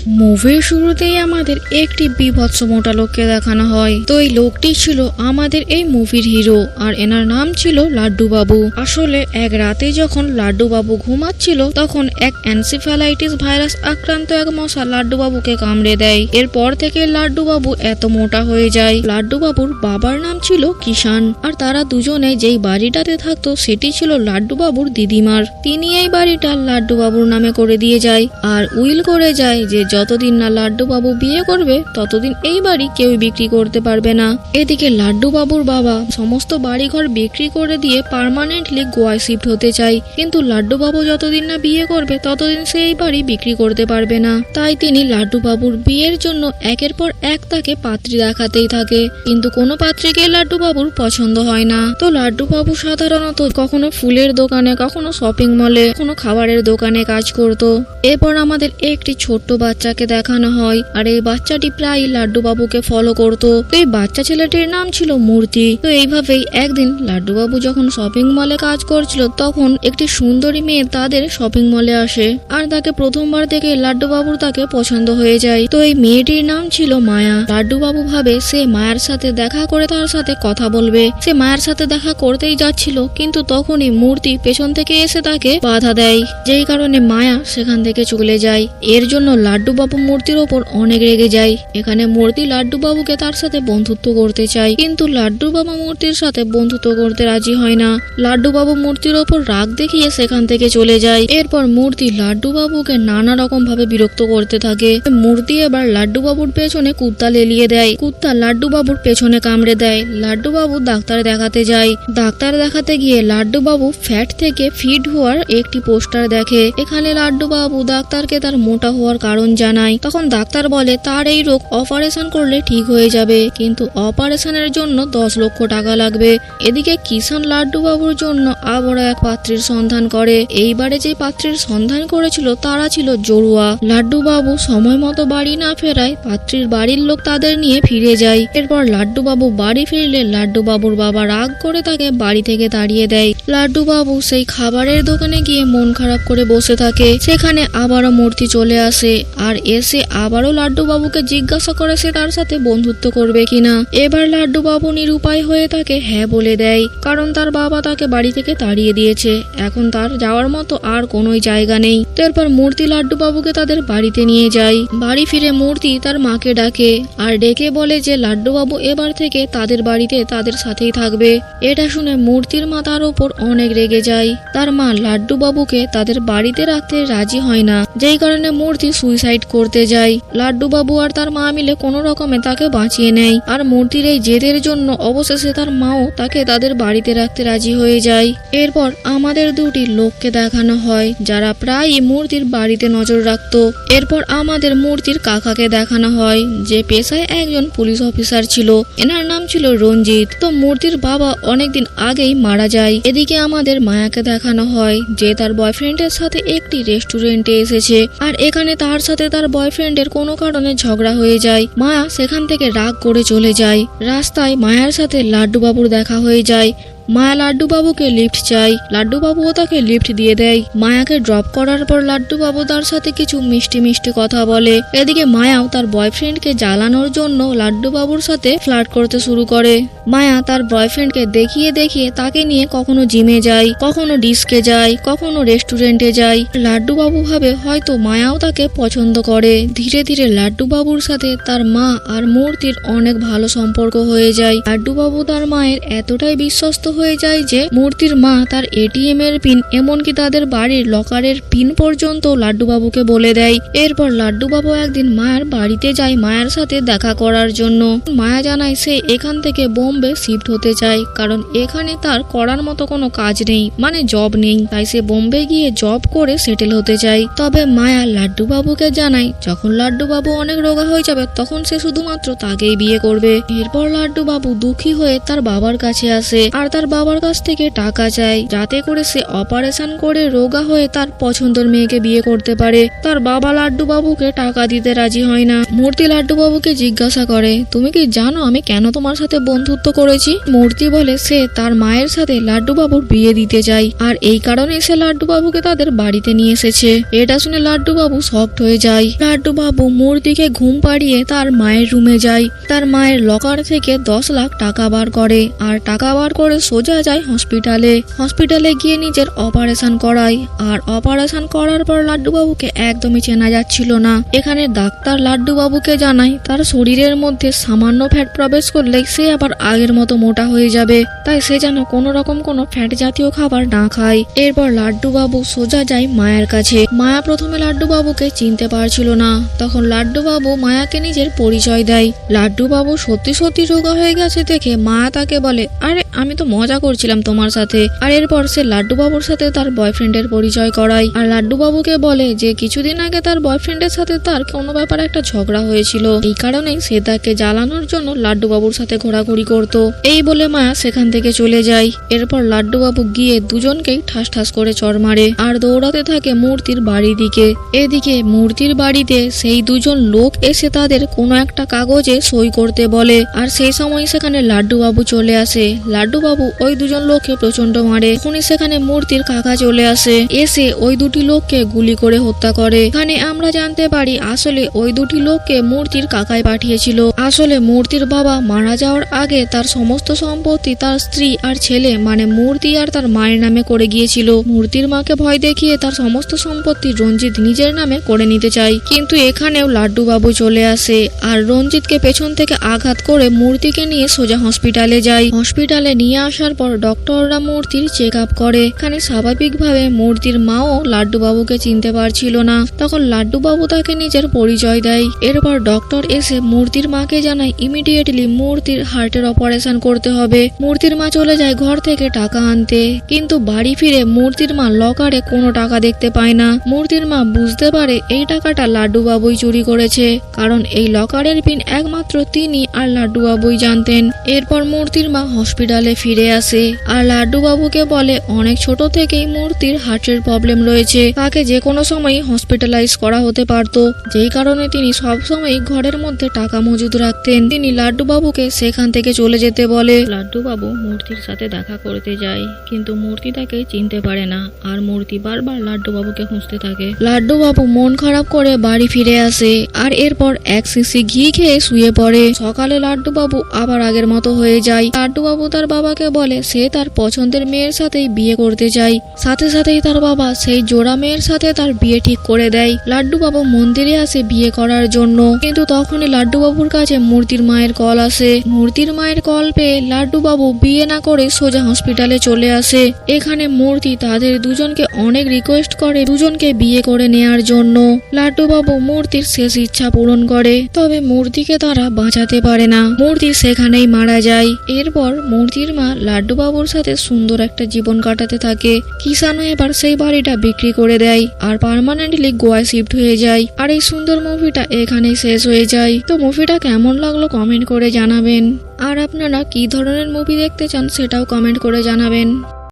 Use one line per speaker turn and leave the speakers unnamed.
মুভির শুরুতেই আমাদের একটি বিভৎস মোটা লোককে দেখানো হয়। তো এই লোকটি ছিল আমাদের এই মুভির হিরো, আর এনার নাম ছিল লাড্ডু বাবু। আসলে এক রাতে যখন লাড্ডু বাবু ঘুমাচ্ছিল তখন এক এনসেফ্যালাইটিস ভাইরাস আক্রান্ত এক মশা লাড্ডু বাবুকে কামড়ে দেয়। এরপর থেকে লাড্ডু বাবু এত মোটা হয়ে যায়। লাড্ডু বাবুর বাবার নাম ছিল কিষান, আর তারা দুজনে যেই বাড়িটাতে থাকতো সেটি ছিল লাড্ডু বাবুর দিদিমার। তিনি এই বাড়িটা লাড্ডু বাবুর নামে করে দিয়ে যায় আর উইল করে যায় যে যতদিন না লাড্ডু বাবু বিয়ে করবে ততদিন এই বাড়ি কেউ বিক্রি করতে পারবে না। এদিকে লাড্ডু বাবুর বাবা সমস্ত বাড়িঘর বিক্রি করে দিয়ে পার্মানেন্টলি গোয়ায় শিফট হতে চায়, কিন্তু লাড্ডু বাবু যতদিন না বিয়ে করবে ততদিন সে এই বাড়ি বিক্রি করতে পারবে না। তাই তিনি লাড্ডু বাবুর বিয়ের জন্য একের পর এক তাকে পাত্রী দেখাতেই থাকে, কিন্তু কোনো পাত্রীকে লাড্ডু বাবুর পছন্দ হয় না। তো লাড্ডু বাবু সাধারণত কখনো ফুলের দোকানে, কখনো শপিং মলে, কখনো খাবারের দোকানে কাজ করত। এরপর আমাদের একটি ছোট্ট বাচ্চাকে দেখানো হয়, আর এই বাচ্চাটি প্রায় লাড্ডু বাবুকে ফলো করতো। তো এই বাচ্চা ছেলেটির নাম ছিল মূর্তি। তো এইভাবেই একদিন লাড্ডু বাবু যখন শপিং মলে কাজ করছিল তখন একটি সুন্দরী মেয়ে তাদের শপিং মলে আসে, আর তাকে প্রথমবার দেখে লাড্ডু বাবুর তাকে পছন্দ হয়ে যায়। তো এই মেয়েটির নাম ছিল মায়া। লাড্ডু বাবু ভাবে সে মায়ার সাথে দেখা করে তার সাথে কথা বলবে। সে মায়ের সাথে দেখা করতেই যাচ্ছিল, কিন্তু তখনই মূর্তি পেছন থেকে এসে তাকে বাধা দেয়, যেই কারণে মায়া সেখান থেকে চলে যায়। এর জন্য লাড্ডু বাবু মূর্তির ওপর অনেক রেগে যায়। এখানে মূর্তি লাড্ডু বাবুকে তার সাথে বন্ধুত্ব করতে চায়, কিন্তু লাড্ডু বাবু মূর্তির সাথে বন্ধুত্ব করতে রাজি হয় না। লাড্ডু বাবু মূর্তির ওপর রাগ দেখিয়ে সেখান থেকে চলে যায়। এরপর মূর্তি লাড্ডু বাবুকে নানা রকম ভাবে বিরক্ত করতে থাকে। মূর্তি এবার লাড্ডু বাবুর পেছনে কুত্তা লেলিয়ে দেয়। কুত্তা লাড্ডু বাবুর পেছনে কামড়ে দেয়। লাড্ডু বাবু ডাক্তার দেখাতে যায়। ডাক্তার দেখাতে গিয়ে লাড্ডু বাবু ফ্যাট থেকে ফিট হওয়ার একটি পোস্টার দেখে। এখানে লাড্ডু বাবু ডাক্তারকে তার মোটা হওয়ার কারণ জানায়। তখন ডাক্তার বলে তার এই রোগ অপারেশন করলে ঠিক হয়ে যাবে, কিন্তু অপারেশনের জন্য 10 লক্ষ টাকা লাগবে। এদিকে কিষান লাড্ডু বাবুর জন্য আবারও এক পাত্রীর সন্ধান করে। এইবারে যে পাত্রীর সন্ধান করেছিল তারা ছিল জড়ুয়া। লাড্ডু বাবু সময় মতো বাড়ি না ফেরায় পাত্রীর বাড়ির লোক তাদের নিয়ে ফিরে যায়। এরপর লাড্ডু বাবু বাড়ি ফিরলে লাড্ডু বাবুর বাবা রাগ করে তাকে বাড়ি থেকে তাড়িয়ে দেয়। লাড্ডু বাবু সেই খাবারের দোকানে গিয়ে মন খারাপ করে বসে থাকে। সেখানে আবারও মূর্তি চলে আসে, আর এসে আবারও লাড্ডু বাবুকে জিজ্ঞাসা করে সে তার সাথে বন্ধুত্ব করবে কিনা। এবার লাড্ডু বাবু নিরুপায় হয়ে তাকে হ্যাঁ বলে দেয়, কারণ তার বাবা তাকে বাড়ি থেকে তাড়িয়ে দিয়েছে। এখন তার যাওয়ার মতো আর কোনোই জায়গা নেই। তারপর মূর্তি লাড্ডু বাবুকে তাদের বাড়িতে নিয়ে যায়। বাড়ি ফিরে মূর্তি তার মাকে ডাকে, আর ডেকে বলে যে লাড্ডু বাবু এবার থেকে তাদের বাড়িতে তাদের সাথেই থাকবে। এটা শুনে মূর্তির মা তার ওপর অনেক রেগে যায়। তার মা লাড্ডু বাবুকে তাদের বাড়িতে রাখতে রাজি হয় না, যেই কারণে মূর্তি সুইসাইড করতে যায়। লাড্ডু বাবু আর তার মা মিলে কোনো রকমে তাকে বাঁচিয়ে নেয়, আর মূর্তির এই জেদের জন্য অবশেষে তার মাও তাকে তাদের বাড়িতে রাখতে রাজি হয়ে যায়। এরপর আমাদের দুটি লোককে দেখানো হয় যারা প্রায়ই মূর্তির বাড়িতে নজর রাখতো। এরপর আমাদের মূর্তির কাকাকে দেখানো হয়, যে পেশায় একজন পুলিশ অফিসার ছিল। এনার নাম ছিল রঞ্জিত। তো মূর্তির বাবা অনেকদিন আগেই মারা যায়। এদিকে আমাদের মায়াকে দেখানো হয়, যে তার বয়ফ্রেন্ডের সাথে একটি রেস্টুরেন্টে এসেছে, আর এখানে তার সাথে তার বয়ফ্রেন্ডের কোনো কারণে ঝগড়া হয়ে যায়। মায়া সেখান থেকে রাগ করে চলে যায়। রাস্তায় মায়ার সাথে লাড্ডু বাবুর দেখা হয়ে যায়। মায়া লাড্ডু বাবুকে লিফট চাই, লাড্ডু বাবুও তাকে লিফট দিয়ে দেয়। মায়াকে ড্রপ করার পর লাড্ডু বাবু তার সাথে কিছু মিষ্টি মিষ্টি কথা বলে। এদিকে মায়াও তার বয়ফ্রেন্ডকে জ্বালানোর জন্য লাড্ডু বাবুর সাথে ফ্লার্ট করতে শুরু করে। মায়া তার বয়ফ্রেন্ডকে দেখিয়ে দেখিয়ে তাকে নিয়ে কখনো জিমে যায়, কখনো ডিস্কে যায়, কখনো রেস্টুরেন্টে যায়। লাড্ডু বাবু ভাবে হয়তো মায়াও তাকে পছন্দ করে। ধীরে ধীরে লাড্ডু বাবুর সাথে তার মা আর মূর্তির অনেক ভালো সম্পর্ক হয়ে যায়। লাড্ডু বাবু তার মায়ের এতটাই বিশ্বস্ত হয়ে যায় যে মূর্তির মা তার এটিএম এর পিন, এমনকি তাদের বাড়ির লকারের পিন পর্যন্ত লাড্ডু বাবুকে বলে দেয়। এরপর লাড্ডু বাবু একদিন মায়ের বাড়িতে যায় মায়ের সাথে দেখা করার জন্য। মায়া জানায় সে এখান থেকে বোম্বে শিফট হতে চায়, কারণ এখানে তার করার মতো কোনো কাজ নেই, মানে জব নেই। তাই সে বোম্বে গিয়ে জব করে সেটেল হতে চায়। তবে মায়া লাড্ডু বাবুকে জানায় যখন লাড্ডু বাবু অনেক রোগা হয়ে যাবে তখন সে শুধুমাত্র তাকেই বিয়ে করবে। এরপর লাড্ডু বাবু দুঃখী হয়ে তার বাবার কাছে আসে, আর তার তার বাবার কাছ থেকে টাকা চায়, যাতে করে সে অপারেশন করে রোগা হয়ে তার পছন্দের মেয়েকে বিয়ে করতে পারে। তার বাবা লাড্ডু বাবুকে টাকা দিতে রাজি হয় না। মূর্তি লাড্ডু বাবুকে জিজ্ঞাসা করে, তুমি কি জানো আমি কেন তোমার সাথে বন্ধুত্ব করেছি? মূর্তি বলে সে তার মায়ের সাথে লাড্ডু বাবুর বিয়ে দিতে চায়, আর এই কারণে সে লাড্ডু বাবুকে তাদের বাড়িতে নিয়ে এসেছে। এটা শুনে লাড্ডু বাবু শকড হয়ে যায়। লাড্ডু বাবু মূর্তিকে ঘুম পাড়িয়ে তার মায়ের রুমে যায়। তার মায়ের লকার থেকে 10 লাখ টাকা বার করে, আর টাকা বার করে সোজা যায় হসপিটালে গিয়ে নিজের অপারেশন করায়। আর অপারেশন করার পর লাড্ডু বাবুকে একদমই চেনা যাচ্ছিল না। এখানে ডাক্তার লাড্ডু বাবুকে জানায় তার শরীরের মধ্যে সামান্য ফ্যাট প্রবেশ করলে সে আবার আগের মতো মোটা হয়ে যাবে, তাই সে যেন কোনো রকম কোনো ফ্যাট জাতীয় খাবার না খায়। এরপর লাড্ডু বাবু সোজা যায় মায়ের কাছে। মায়া প্রথমে লাড্ডু বাবুকে চিনতে পারছিল না, তখন লাড্ডু বাবু মায়াকে নিজের পরিচয় দেয়। লাড্ডু বাবু সত্যি সত্যি রোগা হয়ে গেছে দেখে মায়া তাকে বলে, আরে আমি তো মজা করছিলাম তোমার সাথে। আর এরপর সে লাড্ডু বাবুর সাথে তার বয়ফ্রেন্ডের পরিচয় করায়, আর লাড্ডু বাবুকে বলে যে কিছুদিন আগে তার বয়ফ্রেন্ডের সাথে তার কোনো ব্যাপারে একটা ঝগড়া হয়েছিল, এই কারণেই সে তাকে জ্বালানোর জন্য লাড্ডু বাবুর সাথে ঘোরাঘুরি করতো। এই বলে মায়া সেখান থেকে চলে যায়। এরপর লাড্ডু বাবু গিয়ে দুজনকেই ঠাস ঠাস করে চড় মারে আর দৌড়াতে থাকে মূর্তির বাড়ির দিকে। এদিকে মূর্তির বাড়িতে সেই দুজন লোক এসে তাদের কোনো একটা কাগজে সই করতে বলে, আর সেই সময় সেখানে লাড্ডু বাবু চলে আসে। লাড্ডু বাবু ওই দুজন লোককে প্রচন্ড মারে। তখনই সেখানে মূর্তির কাকা চলে আসে, এসে ওই দুটি লোককে গুলি করে হত্যা করে। এখানে আমরা জানতে পারি আসলে ওই দুটি লোককে মূর্তির কাকাই পাঠিয়েছিল। আসলে মূর্তির বাবা মারা যাওয়ার আগে তার সমস্ত সম্পত্তি তার স্ত্রী আর ছেলে মানে মূর্তি আর তার মায়ের নামে করে গিয়েছিল। মূর্তির মাকে ভয় দেখিয়ে তার সমস্ত সম্পত্তি রঞ্জিত নিজের নামে করে নিতে চায়, কিন্তু এখানেও লাড্ডু বাবু চলে আসে আর রঞ্জিতকে পেছন থেকে আঘাত করে মূর্তিকে নিয়ে সোজা হসপিটালে যায়। হসপিটালে নিয়ে আসার পর ডক্টররা মূর্তির চেক আপ করে। এখানে স্বাভাবিকভাবে মূর্তির মাও লাড্ডু বাবুকে চিনতে পারছিল না। তখন লাড্ডু বাবু তাকে নিজের পরিচয় দেয়। এরপর ডক্টর এসে মূর্তির মাকে জানায় ইমিডিয়েটলি মূর্তির হার্টের অপারেশন করতে হবে। মূর্তির মা চলে যায় ঘর থেকে টাকা আনতে, কিন্তু বাড়ি ফিরে মূর্তির মা লকারে কোনো টাকা দেখতে পায় না। মূর্তির মা বুঝতে পারে এই টাকাটা লাড্ডু বাবুই চুরি করেছে, কারণ এই লকারের পিন একমাত্র তিনি আর লাড্ডু বাবুই জানতেন। এরপর মূর্তির মা হসপিটালে ফিরে আসে আর লাড্ডু বাবুকে বলে অনেক ছোট থেকেই মূর্তির হার্টের প্রবলেম রয়েছে, তাকে যে কোনো সময় হসপিটালাইজ করা হতে পারত, যেই কারণে তিনি সবসময় ঘরের মধ্যে টাকা মজুদ রাখতেন। তিনি লাড্ডু বাবুকে সেখান থেকে চলে যেতে বলে। লাড্ডু বাবু মূর্তির সাথে দেখা করতে যায়, কিন্তু মূর্তি তাকে চিনতে পারে না আর মূর্তি বারবার লাড্ডু বাবুকে খুঁজতে থাকে। লাড্ডু বাবু মন খারাপ করে বাড়ি ফিরে আসে আর এরপর এক শিশি ঘি খেয়ে শুয়ে পড়ে। সকালে লাড্ডু বাবু আবার আগের মতো হয়ে যায়। লাড্ডু বাবু তার বাবাকে বলে সে তার পছন্দের মেয়ের সাথেই বিয়ে করতে চায়। সাথে সাথেই তার বাবা সেই জোড়া মেয়ের সাথে তার বিয়ে ঠিক করে দেয়। লাড্ডু বাবু মন্দিরে আসে বিয়ে করার জন্য, কিন্তু তখনই লাড্ডু বাবুর কাছে মূর্তির মায়ের কল আসে। মূর্তির মায়ের কল পেয়ে লাড্ডু বাবু বিয়ে না করে সোজা হসপিটালে চলে আসে। এখানে মূর্তি তাদের দুজনকে অনেক রিকোয়েস্ট করে দুজনকে বিয়ে করে নেয়ার জন্য। লাড্ডু বাবু মূর্তির শেষ ইচ্ছা পূরণ করে, তবে মূর্তিকে তারা বাঁচাতে পারে না। মূর্তি সেখানেই মারা যায়। এরপর মূর্তির মা লাড্ডু বাবুর সাথে সুন্দর একটা জীবন কাটাতে থাকে। কিষানও এবার সেই বাড়িটা বিক্রি করে দেয় আর পার্মানেন্টলি গোয়ায় শিফট হয়ে যায়। আর এই সুন্দর মুভিটা এখানেই শেষ হয়ে যায়। তো মুভিটা কেমন লাগলো কমেন্ট করে জানাবেন, আর আপনারা কি ধরনের মুভি দেখতে চান সেটাও কমেন্ট করে জানাবেন।